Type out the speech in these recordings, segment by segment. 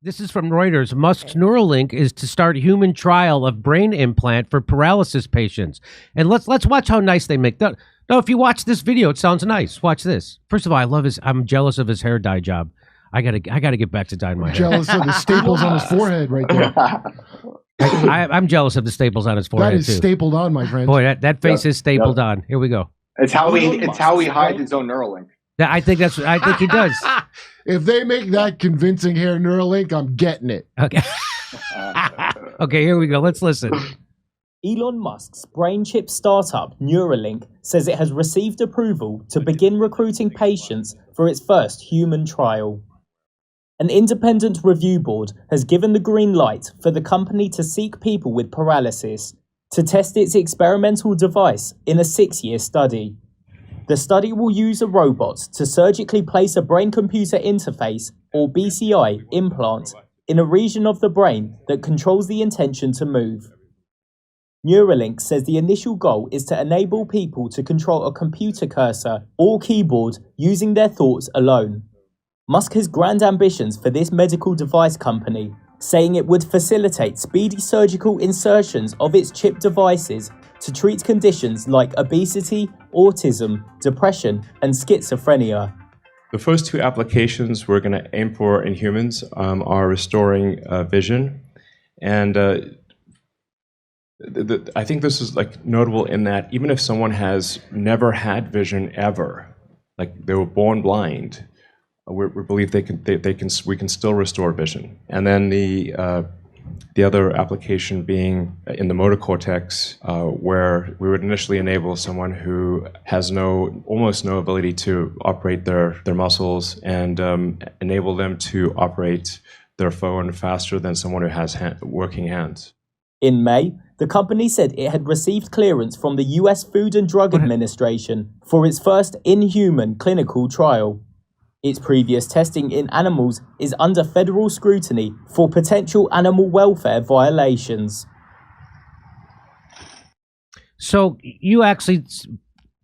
This is from Reuters. Musk's Neuralink is to start human trial of brain implant for paralysis patients. And let's watch how nice they make that. No, if you watch this video, it sounds nice. Watch this. First of all, I'm jealous of his hair dye job. I gotta get back to dyeing my hair. Jealous of the staples on his forehead right there. I'm jealous of the staples on his forehead. That is too. stapled on, my friend. Boy, that face is stapled on. Here we go. It's how he hides his own Neuralink. I think he does. If they make that convincing hair Neuralink, I'm getting it. Okay. Okay, here we go. Let's listen. Elon Musk's brain chip startup Neuralink says it has received approval to begin recruiting patients for its first human trial. An independent review board has given the green light for the company to seek people with paralysis to test its experimental device in a 6-year study. The study will use a robot to surgically place a brain-computer interface, or BCI, implant in a region of the brain that controls the intention to move. Neuralink says the initial goal is to enable people to control a computer cursor or keyboard using their thoughts alone. Musk has grand ambitions for this medical device company, saying it would facilitate speedy surgical insertions of its chip devices to treat conditions like obesity, autism, depression, and schizophrenia. The first two applications we're going to aim for in humans are restoring vision. And I think this is notable in that even if someone has never had vision ever, like they were born blind, we believe we can still restore vision. And then the other application being in the motor cortex, where we would initially enable someone who has almost no ability to operate their muscles and enable them to operate their phone faster than someone who has working hands. In May, the company said it had received clearance from the US Food and Drug Administration for its first in-human clinical trial. Its previous testing in animals is under federal scrutiny for potential animal welfare violations. So you actually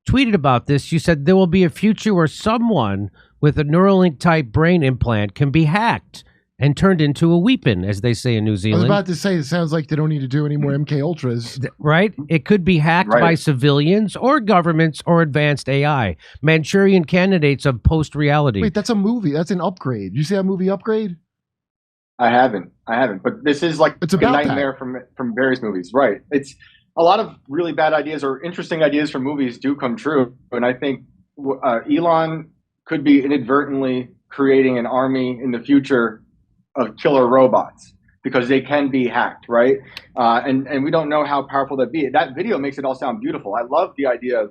tweeted about this. You said there will be a future where someone with a Neuralink type brain implant can be hacked and turned into a weapon, as they say in New Zealand. I was about to say, it sounds like they don't need to do any more MK Ultras. Right? It could be hacked by civilians or governments or advanced AI. Manchurian candidates of post-reality. Wait, that's a movie. That's an Upgrade. You see that movie Upgrade? I haven't. But this is like it's a about nightmare from various movies. Right. It's a lot of really bad ideas or interesting ideas from movies do come true. And I think Elon could be inadvertently creating an army in the future of killer robots because they can be hacked, right? And we don't know how powerful that'd be. That video makes it all sound beautiful. I love the idea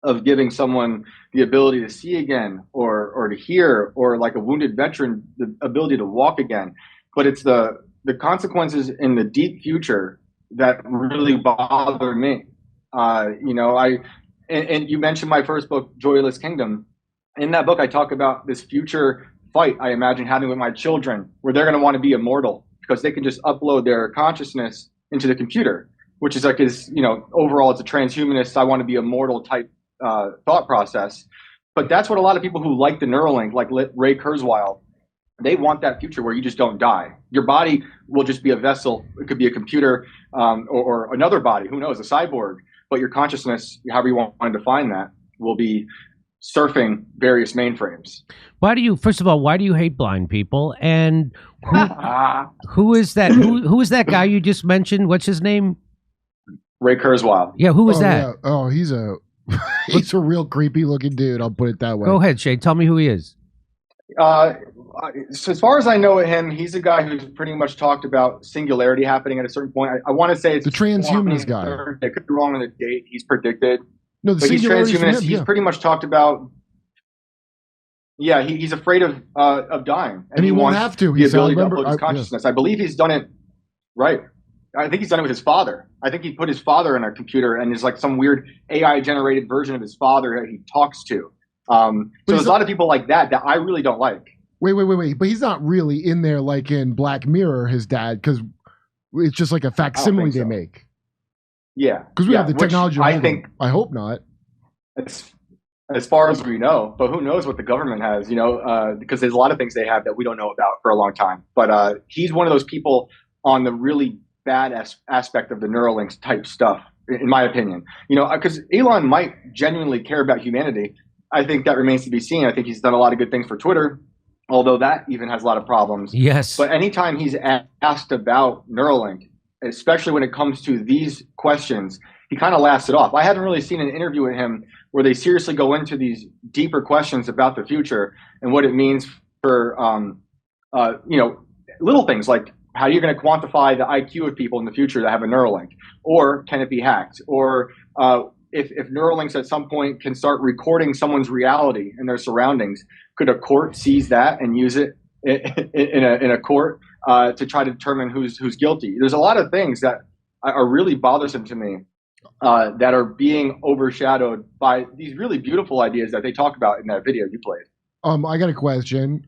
of giving someone the ability to see again or to hear, or like a wounded veteran, the ability to walk again. But it's the consequences in the deep future that really bother me. And you mentioned my first book, Joyless Kingdom. In that book, I talk about this future fight I imagine having with my children, where they're going to want to be immortal because they can just upload their consciousness into the computer, which is overall it's a transhumanist, I want to be immortal type thought process. But that's what a lot of people who like the Neuralink, like Ray Kurzweil, they want that future where you just don't die. Your body will just be a vessel. It could be a computer or another body, who knows, a cyborg. But your consciousness, however you want to define that, will be surfing various mainframes. First of all, why do you hate blind people? And who is that? Who is that guy you just mentioned? What's his name? Ray Kurzweil. Yeah, who was that? Yeah. Oh, he's a real creepy looking dude. I'll put it that way. Go ahead, Shane. Tell me who he is. So as far as I know him, he's a guy who's pretty much talked about singularity happening at a certain point. I want to say it's the transhumanist guy. I could be wrong on the date he's predicted. No, but he's transhumanist. He's pretty much talked about. Yeah, he's afraid of dying, and he won't have to. The ability to upload his consciousness. I believe he's done it. Right. I think he's done it with his father. I think he put his father in a computer and is like some weird AI generated version of his father that he talks to. So there's a lot of people like that I really don't like. Wait. But he's not really in there like in Black Mirror, his dad, because it's just like a facsimile they make. Yeah. Because we have the technology. I hope not. as far as we know. But who knows what the government has, because there's a lot of things they have that we don't know about for a long time. But he's one of those people on the really bad aspect of the Neuralink type stuff, in my opinion. Because Elon might genuinely care about humanity. I think that remains to be seen. I think he's done a lot of good things for Twitter, although that even has a lot of problems. Yes. But anytime he's asked about Neuralink, especially when it comes to these questions, he kind of laughs it off. I haven't really seen an interview with him where they seriously go into these deeper questions about the future and what it means for, little things like how you're going to quantify the IQ of people in the future that have a Neuralink, or can it be hacked, or if Neuralinks at some point can start recording someone's reality and their surroundings, could a court seize that and use it in a court to try to determine who's guilty? There's a lot of things that are really bothersome to me that are being overshadowed by these really beautiful ideas that they talk about in that video you played. I got a question.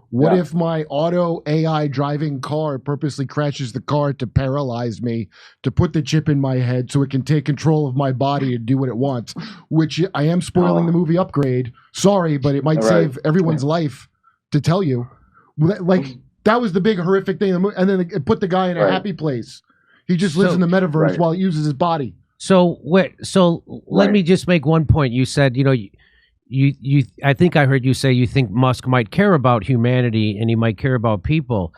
What if my auto AI driving car purposely crashes the car to paralyze me, to put the chip in my head so it can take control of my body and do what it wants? Which I am spoiling the movie Upgrade. Sorry, but it might save everyone's life to tell you. Like, that was the big horrific thing. And then it put the guy in a happy place. He just lives in the metaverse while he uses his body. So let me just make one point. You said, you I think I heard you say you think Musk might care about humanity and he might care about people.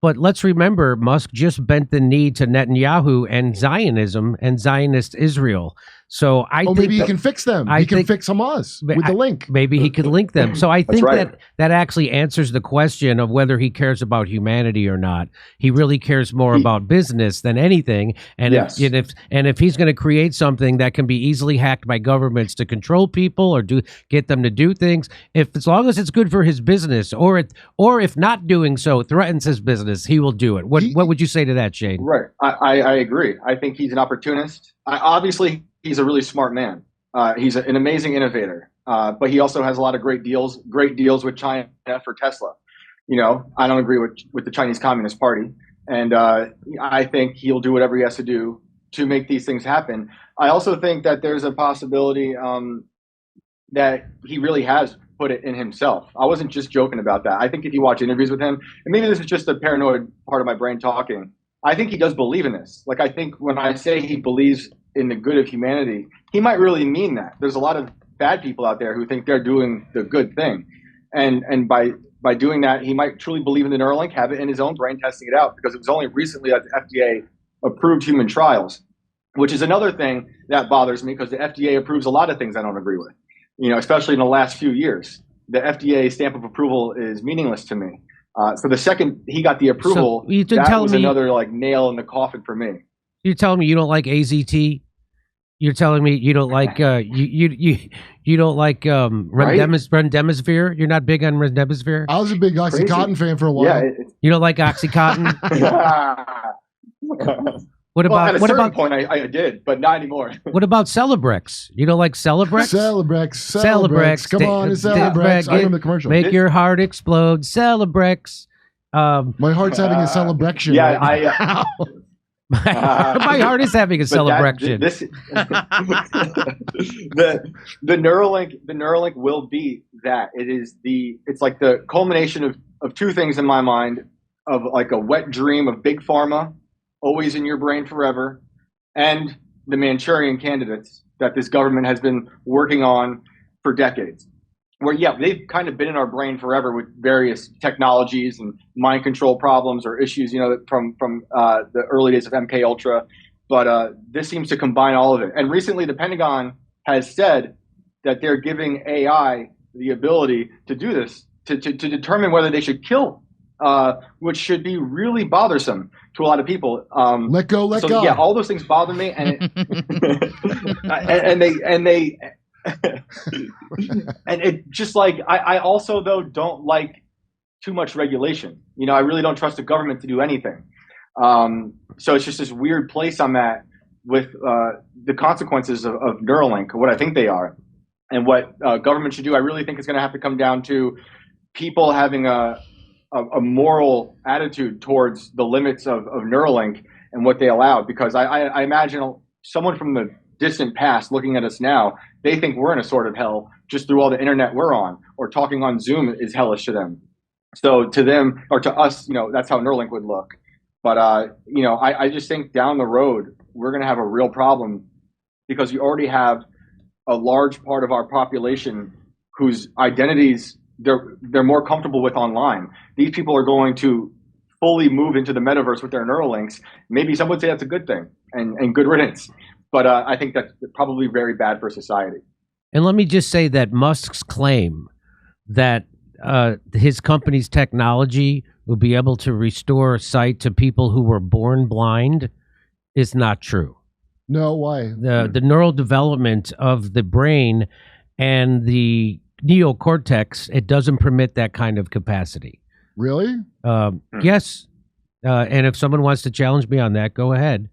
But let's remember, Musk just bent the knee to Netanyahu and Zionism and Zionist Israel. So I think maybe he can fix them. He can fix Hamas with the link. Maybe he could link them. So I think that actually answers the question of whether he cares about humanity or not. He really cares more about business than anything. And if he's going to create something that can be easily hacked by governments to control people or get them to do things, as long as it's good for his business, or if not doing so threatens his business, he will do it. What would you say to that, Shane? Right. I agree. I think he's an opportunist. Obviously, he's a really smart man. He's an amazing innovator, but he also has a lot of great deals with China for Tesla. I don't agree with the Chinese Communist Party, and I think he'll do whatever he has to do to make these things happen. I also think that there's a possibility that he really has put it in himself. I wasn't just joking about that. I think if you watch interviews with him, and maybe this is just a paranoid part of my brain talking, I think he does believe in this. Like, I think when I say he believes in the good of humanity, he might really mean that. There's a lot of bad people out there who think they're doing the good thing. And by doing that, he might truly believe in the Neuralink, have it in his own brain, testing it out, because it was only recently that the FDA approved human trials, which is another thing that bothers me, because the FDA approves a lot of things I don't agree with, especially in the last few years. The FDA stamp of approval is meaningless to me. So the second he got the approval, that was another nail in the coffin for me. You're telling me you don't like AZT? You're telling me you don't like you don't like remdesivir? You're not big on remdesivir? I was a big Oxycontin fan for a while. Yeah, you don't like Oxycontin? What about at a certain point I did, but not anymore. What about Celebrex? You don't like Celebrex? Celebrex. Come on, it's Celebrex. I remember the commercial. Make your heart explode. Celebrex. My heart's having a celebration. Yeah, right my heart is having a celebration. The Neuralink will be that. It's like the culmination of two things in my mind, of like a wet dream of big pharma, always in your brain forever, and the Manchurian candidates that this government has been working on for decades. Where, they've kind of been in our brain forever with various technologies and mind control problems or issues, from the early days of MK Ultra. But this seems to combine all of it. And recently, the Pentagon has said that they're giving AI the ability to do this, to determine whether they should kill, which should be really bothersome to a lot of people. Let go. Yeah, all those things bother me, and they. And it just I also though don't like too much regulation. I really don't trust the government to do anything. So it's just this weird place I'm at with the consequences of Neuralink, what I think they are, and what government should do. I really think it's going to have to come down to people having a moral attitude towards the limits of Neuralink and what they allow. Because I imagine someone from the distant past looking at us now They think we're in a sort of hell just through all the internet we're on, or talking on Zoom is hellish to them. So to them, or to us, that's how Neuralink would look. But, I just think down the road, we're going to have a real problem because we already have a large part of our population whose identities they're more comfortable with online. These people are going to fully move into the metaverse with their Neuralinks. Maybe some would say that's a good thing and good riddance. But I think that's probably very bad for society. And let me just say that Musk's claim that his company's technology will be able to restore sight to people who were born blind is not true. No, why? The neural development of the brain and the neocortex, it doesn't permit that kind of capacity. Really? Yes. And if someone wants to challenge me on that, go ahead.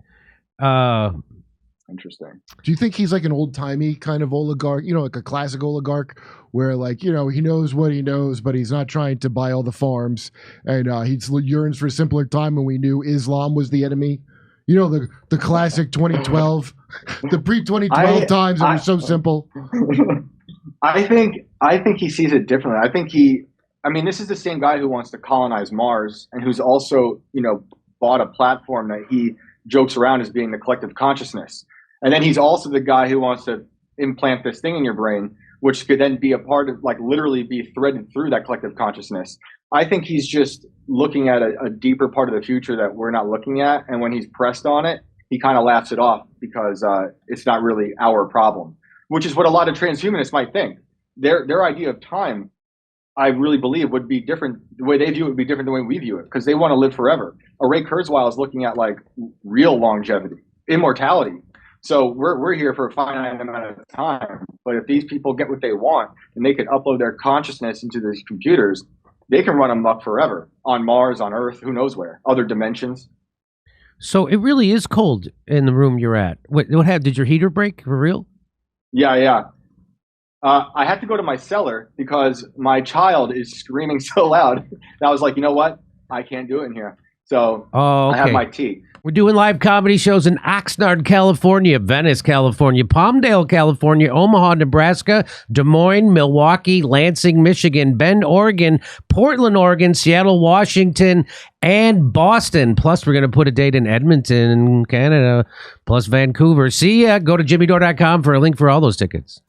Interesting. Do you think he's like an old-timey kind of oligarch, like a classic oligarch where he knows what he knows, but he's not trying to buy all the farms, and he yearns for a simpler time when we knew Islam was the enemy? The classic 2012, the pre-2012 times that were so simple. I think he sees it differently. This is the same guy who wants to colonize Mars and who's also, bought a platform that he jokes around as being the collective consciousness. And then he's also the guy who wants to implant this thing in your brain, which could then be a part of, literally be threaded through that collective consciousness. I think he's just looking at a deeper part of the future that we're not looking at. And when he's pressed on it, he kind of laughs it off because it's not really our problem, which is what a lot of transhumanists might think. Their idea of time, I really believe, would be different. The way they view it would be different than the way we view it, because they want to live forever. Ray Kurzweil is looking at real longevity, immortality. So we're here for a finite amount of time. But if these people get what they want and they can upload their consciousness into these computers, they can run amok forever on Mars, on Earth, who knows where, other dimensions. So it really is cold in the room you're at. What happened? Did your heater break for real? Yeah. I had to go to my cellar because my child is screaming so loud. And I was like, you know what? I can't do it in here. So I have my tea. We're doing live comedy shows in Oxnard, California, Venice, California, Palmdale, California, Omaha, Nebraska, Des Moines, Milwaukee, Lansing, Michigan, Bend, Oregon, Portland, Oregon, Seattle, Washington, and Boston. Plus, we're going to put a date in Edmonton, Canada, plus Vancouver. See ya. Go to jimmydore.com for a link for all those tickets.